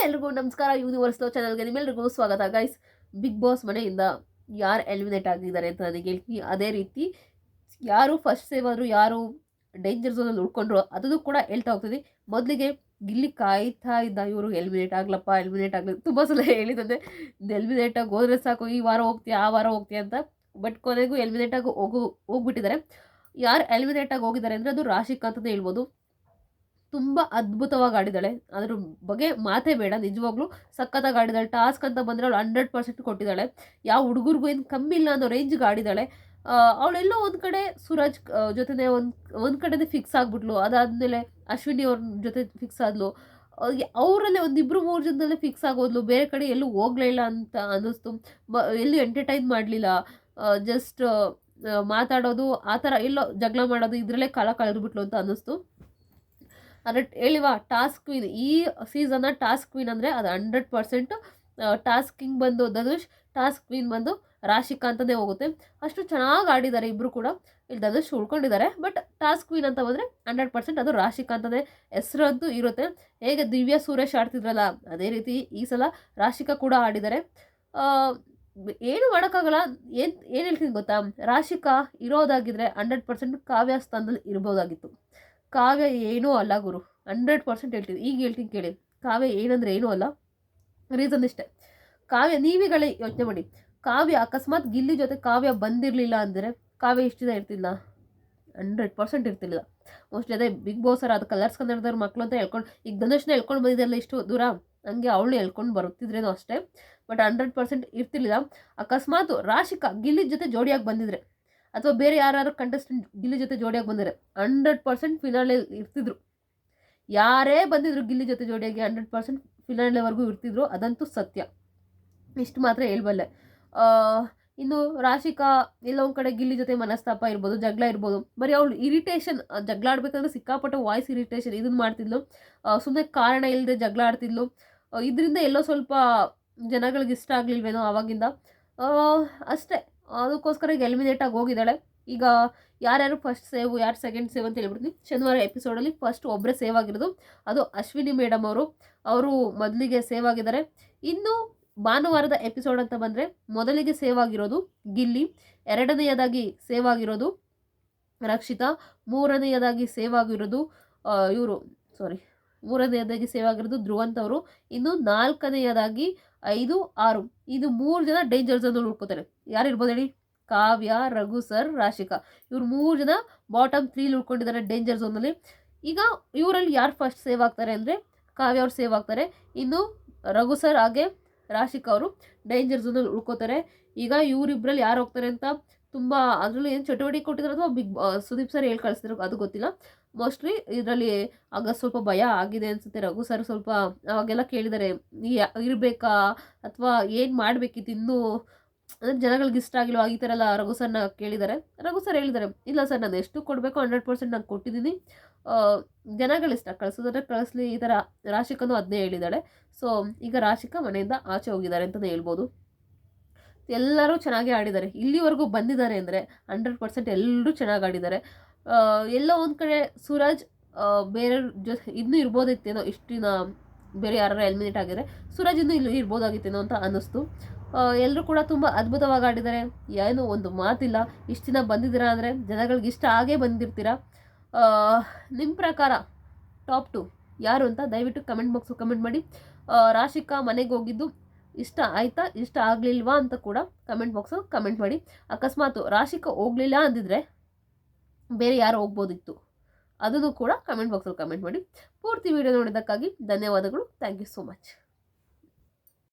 ಎಲ್ರಿಗೂ ನಮಸ್ಕಾರ. ಯೂನಿವರ್ಸ್ ಚಾನಲ್ಗೆ ನಿಮ್ಮೆಲ್ರಿಗೂ ಸ್ವಾಗತ. ಗೈಸ್, ಬಿಗ್ ಬಾಸ್ ಮನೆಯಿಂದ ಯಾರು ಎಲಿಮಿನೇಟ್ ಆಗಿದ್ದಾರೆ ಅಂತ ನನಗೆ ಹೇಳ್ತೀನಿ. ಅದೇ ರೀತಿ ಯಾರು ಫಸ್ಟ್ ಸೇವ್ ಆದರೂ, ಯಾರು ಡೇಂಜರ್ ಝೋನಲ್ಲಿ ಉಳ್ಕೊಂಡ್ರು ಅದನ್ನು ಕೂಡ ಹೇಳ್ತಾ ಹೋಗ್ತೀನಿ. ಮೊದಲಿಗೆ ಗಿಲ್ಲಿ ಕಾಯ್ತಾ ಇದ್ದ, ಇವರು ಎಲಿಮಿನೇಟ್ ಆಗ್ಲಪ್ಪ, ಎಲಿಮಿನೇಟ್ ಆಗಲಿ ತುಂಬ ಸಲ ಹೇಳಿದಂತೆ, ಎಲಿಮಿನೇಟ್ ಆಗಿ ಹೋದ್ರೆ ಸಾಕು, ಈ ವಾರ ಹೋಗ್ತೀಯ ಆ ವಾರ ಹೋಗ್ತೀಯ ಅಂತ. ಬಟ್ ಕೊನೆಗೂ ಎಲಿಮಿನೇಟ್ ಆಗಿ ಹೋಗ್ಬಿಟ್ಟಿದ್ದಾರೆ. ಯಾರು ಎಲಿಮಿನೇಟ್ ಆಗಿ ಹೋಗಿದ್ದಾರೆ ಅಂದರೆ ಅದು ರಾಶಿಕಾ ಅಂತಲೇ ಹೇಳ್ಬೋದು. ತುಂಬ ಅದ್ಭುತವಾಗಿ ಆಡಿದ್ದಾಳೆ, ಅದ್ರ ಬಗ್ಗೆ ಮಾತೇ ಬೇಡ. ನಿಜವಾಗ್ಲೂ ಸಖತ್ತಾಗಿ ಆಡಿದ್ದಾಳೆ. ಟಾಸ್ಕ್ ಅಂತ ಬಂದರೆ ಅವಳು 100% ಕೊಟ್ಟಿದ್ದಾಳೆ. ಯಾವ ಹುಡುಗರಿಗೂ ಏನು ಕಮ್ಮಿ ಇಲ್ಲ ಅನ್ನೋ ರೇಂಜ್ಗೆ ಆಡಿದ್ದಾಳೆ. ಅವಳೆಲ್ಲೋ ಒಂದು ಕಡೆ ಸೂರಜ್ ಜೊತೆ ಒಂದು ಕಡೆನೇ ಫಿಕ್ಸ್ ಆಗಿಬಿಟ್ಲು. ಅದಾದಮೇಲೆ ಅಶ್ವಿನಿ ಅವ್ರ ಜೊತೆ ಫಿಕ್ಸ್ ಆದ್ಲು. ಅವರಲ್ಲೇ ಒಂದಿಬ್ಬರು 3 ಜನದಲ್ಲೇ ಫಿಕ್ಸ್ ಆಗೋದ್ಲು. ಬೇರೆ ಕಡೆ ಎಲ್ಲೂ ಹೋಗಲೇ ಇಲ್ಲ ಅಂತ ಅನ್ನಿಸ್ತು. ಎಲ್ಲೂ ಎಂಟರ್ಟೈನ್ ಮಾಡಲಿಲ್ಲ. ಜಸ್ಟ್ ಮಾತಾಡೋದು, ಆ ಥರ ಎಲ್ಲೋ ಜಗಳ ಮಾಡೋದು, ಇದರಲ್ಲೇ ಕಾಲ ಕಳೆದ್ಬಿಟ್ಲು ಅಂತ ಅನ್ನಿಸ್ತು. ಆದರೆ ಹೇಳಿವಾ, ಟಾಸ್ಕ್ ಕ್ವೀನ್ ಈ ಸೀಸನ್ನ ಟಾಸ್ಕ್ ಕ್ವೀನ್ ಅಂದರೆ ಅದು 100%. ಟಾಸ್ಕಿಂಗ್ ಬಂದು ಧನುಷ್, ಟಾಸ್ಕ್ ಕ್ವೀನ್ ಬಂದು ರಾಶಿಕಾ ಅಂತಲೇ ಹೋಗುತ್ತೆ. ಅಷ್ಟು ಚೆನ್ನಾಗಿ ಆಡಿದ್ದಾರೆ ಇಬ್ಬರು ಕೂಡ. ಇಲ್ಲಿ ಧನುಷ್ ಉಳ್ಕೊಂಡಿದ್ದಾರೆ, ಬಟ್ ಟಾಸ್ಕ್ ಕ್ವೀನ್ ಅಂತ ಬಂದರೆ 100% ಅದು ರಾಶಿಕಾ ಅಂತಲೇ ಹೆಸರಂತೂ ಇರುತ್ತೆ. ಹೇಗೆ ದಿವ್ಯಾ ಸುರೇಶ್ ಆಡ್ತಿದ್ರಲ್ಲ, ಅದೇ ರೀತಿ ಈ ಸಲ ರಾಶಿಕಾ ಕೂಡ ಆಡಿದ್ದಾರೆ. ಏನು ಮಾಡೋಕ್ಕಾಗಲ್ಲ. ಏನು ಹೇಳ್ತೀನಿ ಗೊತ್ತಾ, ರಾಶಿಕಾ ಇರೋದಾಗಿದ್ದರೆ 100% ಕಾವ್ಯ ಸ್ಥಾನದಲ್ಲಿ ಇರ್ಬೋದಾಗಿತ್ತು. ಕಾವ್ಯ ಏನೂ ಅಲ್ಲ ಗುರು, 100% ಹೇಳ್ತೀನಿ. ಈಗ ಹೇಳ್ತೀನಿ ಕೇಳಿ, ಕಾವ್ಯ ಏನಂದರೆ ಏನೂ ಅಲ್ಲ. ರೀಸನ್ ಇಷ್ಟೇ, ಕಾವ್ಯ ನೀವುಗಳೇ ಯೋಚನೆ ಮಾಡಿ. ಕಾವ್ಯ ಅಕಸ್ಮಾತ್ ಗಿಲ್ಲಿ ಜೊತೆ ಕಾವ್ಯ ಬಂದಿರಲಿಲ್ಲ ಅಂದರೆ ಕಾವ್ಯ ಇಷ್ಟು ದಿನ ಇರ್ತಿಲ್ಲ, 100% ಇರ್ತಿಲ್ಲ. ಮೋಸ್ಟ್ಲಿ ಅದೇ ಬಿಗ್ ಬಾಸ್ ಅದು ಕಲರ್ಸ್ ಕನ್ನಡದವ್ರ ಮಕ್ಕಳು ಅಂತ ಹೇಳ್ಕೊಂಡು, ಈಗ ಧನುಷ್ನ ಹೇಳ್ಕೊಂಡು ಬಂದಿದ್ದಲ್ಲ ಇಷ್ಟು ದೂರ, ಹಂಗೆ ಅವಳು ಹೇಳ್ಕೊಂಡು ಬರುತ್ತಿದ್ರೇನೋ ಅಷ್ಟೇ. ಬಟ್ 100% ಇರ್ತಿರ್ಲಿಲ್ಲ. ಅಕಸ್ಮಾತ್ ರಾಶಿಕಾ ಗಿಲ್ಲಿ ಜೊತೆ ಜೋಡಿಯಾಗಿ ಬಂದಿದ್ರೆ, ಅಥವಾ ಬೇರೆ ಯಾರು ಕಂಟೆಸ್ಟೆಂಟ್ ಗಿಲ್ಲಿ ಜೊತೆ ಜೋಡಿಯಾಗಿ ಬಂದರೆ 100% ಫಿನಾಲೆ ಇರ್ತಿದ್ರು. ಯಾರೇ ಬಂದಿದ್ರು ಗಿಲ್ಲಿ ಜೊತೆ ಜೋಡಿಯಾಗಿ 100% ಫಿನಾಲೆವರೆಗೂ ಇರ್ತಿದ್ರು, ಅದಂತೂ ಸತ್ಯ. ಇಷ್ಟು ಮಾತ್ರ ಹೇಳ್ಬಲ್ಲೆ. ಇನ್ನು ರಾಶಿಕಾ ಎಲ್ಲ ಒಂದು ಕಡೆ ಗಿಲ್ಲಿ ಜೊತೆ ಮನಸ್ತಾಪ ಇರ್ಬೋದು, ಜಗಳ ಇರ್ಬೋದು. ಬರೀ ಅವಳು ಇರಿಟೇಷನ್, ಜಗಳ ಆಡ್ಬೇಕಂದ್ರೆ ಸಿಕ್ಕಾಪಟ್ಟೆ ವಾಯ್ಸ್ ಇರಿಟೇಷನ್ ಇದನ್ನು ಮಾಡ್ತಿದ್ಲು. ಸುಮ್ಮನೆ ಕಾರಣ ಇಲ್ಲದೆ ಜಗಳ ಆಡ್ತಿದ್ಲು. ಇದರಿಂದ ಎಲ್ಲೋ ಸ್ವಲ್ಪ ಜನಗಳಿಗೆ ಇಷ್ಟ ಆಗಲಿಲ್ವೇನೋ ಆವಾಗಿಂದ, ಅಷ್ಟೇ. ಅದಕ್ಕೋಸ್ಕರ ಈಗ ಎಲಿಮಿನೇಟ್ ಆಗಿ ಹೋಗಿದ್ದಾಳೆ. ಈಗ ಯಾರ್ಯಾರು ಫಸ್ಟ್ ಸೇವ್, ಯಾರು ಸೆಕೆಂಡ್ ಸೇವ್ ಅಂತ ಹೇಳ್ಬಿಡ್ತೀನಿ. ಶನಿವಾರ ಎಪಿಸೋಡಲ್ಲಿ ಫಸ್ಟ್ ಒಬ್ಬರೇ ಸೇವ್ ಆಗಿರೋದು, ಅದು ಅಶ್ವಿನಿ ಮೇಡಮ್ ಅವರು ಮೊದಲಿಗೆ ಸೇವ್ ಆಗಿದ್ದಾರೆ. ಇನ್ನು ಭಾನುವಾರದ ಎಪಿಸೋಡ್ ಅಂತ ಬಂದರೆ ಮೊದಲಿಗೆ ಸೇವ್ ಆಗಿರೋದು ಗಿಲ್ಲಿ, ಎರಡನೆಯದಾಗಿ ಸೇವ್ ಆಗಿರೋದು ರಕ್ಷಿತಾ, ಮೂರನೆಯದಾಗಿ ಸೇವ್ ಆಗಿರೋದು ಮೂರನೆಯದಾಗಿ ಸೇವ್ ಆಗಿರೋದು ಧ್ರುವಂತ್ ಅವರು. ಇನ್ನು ನಾಲ್ಕನೆಯದಾಗಿ 5, 6 ಇದು 3 ಜನ ಡೇಂಜರ್ ಝೋನಲ್ಲಿ ಉಳ್ಕೋತಾರೆ. ಯಾರಿರ್ಬೋದು ಹೇಳಿ? ಕಾವ್ಯ, ರಘು ಸರ್, ರಾಶಿಕಾ, ಇವ್ರು 3 ಜನ ಬಾಟಮ್ 3 ಉಳ್ಕೊಂಡಿದ್ದಾರೆ ಡೇಂಜರ್ ಝೋನಲ್ಲಿ. ಈಗ ಇವರಲ್ಲಿ ಯಾರು ಫಸ್ಟ್ ಸೇವ್ ಆಗ್ತಾರೆ ಅಂದರೆ ಕಾವ್ಯ ಅವ್ರು ಸೇವ್ ಆಗ್ತಾರೆ. ಇನ್ನು ರಘು ಸರ್ ಹಾಗೆ ರಾಶಿಕಾ ಅವರು ಡೇಂಜರ್ ಝೋನಲ್ಲಿ ಉಳ್ಕೋತಾರೆ. ಈಗ ಇವರಿಬ್ಬರಲ್ಲಿ ಯಾರು ಹೋಗ್ತಾರೆ ಅಂತ ತುಂಬ ಅದರಲ್ಲಿ ಏನು ಚಟುವಟಿಕೆ ಕೊಟ್ಟಿದ್ರು ಅಥವಾ ಸುದೀಪ್ ಸರ್ ಹೇಳಿ ಕಳಿಸ್ತಿರೋ ಅದು ಗೊತ್ತಿಲ್ಲ. ಮೋಸ್ಟ್ಲಿ ಇದರಲ್ಲಿ ಆಗ ಸ್ವಲ್ಪ ಭಯ ಆಗಿದೆ ಅನಿಸುತ್ತೆ. ರಘು ಸರ್ ಸ್ವಲ್ಪ ಅವಾಗೆಲ್ಲ ಕೇಳಿದ್ದಾರೆ, ಇರಬೇಕಾ ಅಥವಾ ಏನು ಮಾಡಬೇಕಿತ್ತು, ಇನ್ನೂ ಅಂದರೆ ಜನಗಳಿಗೆ ಇಷ್ಟ ಆಗಿಲ್ವ, ಈ ಥರ ಎಲ್ಲ ರಘು ಸರ್ನ ಕೇಳಿದ್ದಾರೆ. ರಘು ಸರ್ ಹೇಳಿದ್ದಾರೆ, ಇಲ್ಲ ಸರ್, ನಾನು ಎಷ್ಟು ಕೊಡಬೇಕು 100% ನಾನು ಕೊಟ್ಟಿದ್ದೀನಿ, ಜನಗಳಿಷ್ಟ, ಕಳಿಸೋದ್ರೆ ಕಳಿಸ್ಲಿ, ಈ ಥರ. ರಾಶಿಕಾನು ಅದನ್ನೇ ಹೇಳಿದ್ದಾಳೆ. ಸೊ ಈಗ ರಾಶಿಕಾ ಮನೆಯಿಂದ ಆಚೆ ಹೋಗಿದ್ದಾರೆ ಅಂತಲೇ ಹೇಳ್ಬೋದು. ಎಲ್ಲರೂ ಚೆನ್ನಾಗಿ ಆಡಿದ್ದಾರೆ, ಇಲ್ಲಿವರೆಗೂ ಬಂದಿದ್ದಾರೆ ಅಂದರೆ 100% ಎಲ್ಲರೂ ಚೆನ್ನಾಗಿ ಆಡಿದ್ದಾರೆ. ಎಲ್ಲೋ ಒಂದು ಕಡೆ ಸೂರಜ್ ಬೇರೆ ಇನ್ನೂ ಇರ್ಬೋದಿತ್ತೇನೋ, ಇಷ್ಟು ದಿನ ಬೇರೆ ಯಾರು ಎಲಿಮಿನೇಟ್ ಆಗಿದ್ದಾರೆ, ಸೂರಜ್ ಇನ್ನೂ ಇಲ್ಲಿ ಇರ್ಬೋದಾಗಿತ್ತೇನೋ ಅಂತ ಅನ್ನಿಸ್ತು. ಎಲ್ಲರೂ ಕೂಡ ತುಂಬ ಅದ್ಭುತವಾಗಿ ಆಡಿದ್ದಾರೆ, ಏನೋ ಒಂದು ಮಾತಿಲ್ಲ. ಇಷ್ಟು ದಿನ ಬಂದಿದ್ದೀರಾ ಅಂದರೆ ಜನಗಳಿಗೆ ಇಷ್ಟ ಆಗೇ ಬಂದಿರ್ತೀರಾ. ನಿಮ್ಮ ಪ್ರಕಾರ ಟಾಪ್ 2 ಯಾರು ಅಂತ ದಯವಿಟ್ಟು ಕಮೆಂಟ್ ಬಾಕ್ಸು ಕಮೆಂಟ್ ಮಾಡಿ. ರಾಶಿಕಾ ಮನೆಗೆ ಹೋಗಿದ್ದು ಇಷ್ಟ ಆಯಿತಾ, ಇಷ್ಟ ಆಗಲಿಲ್ವಾ ಅಂತ ಕೂಡ ಕಮೆಂಟ್ ಬಾಕ್ಸು ಕಮೆಂಟ್ ಮಾಡಿ. ಅಕಸ್ಮಾತ್ ರಾಶಿಕಾ ಹೋಗಲಿಲ್ಲ ಅಂದಿದ್ರೆ ಬೇರೆ ಯಾರು ಹೋಗ್ಬೋದಿತ್ತು, ಅದನ್ನು ಕೂಡ ಕಮೆಂಟ್ ಬಾಕ್ಸಲ್ಲಿ ಕಮೆಂಟ್ ಮಾಡಿ. ಪೂರ್ತಿ ವಿಡಿಯೋ ನೋಡಿದ್ದಕ್ಕಾಗಿ ಧನ್ಯವಾದಗಳು. Thank you so much.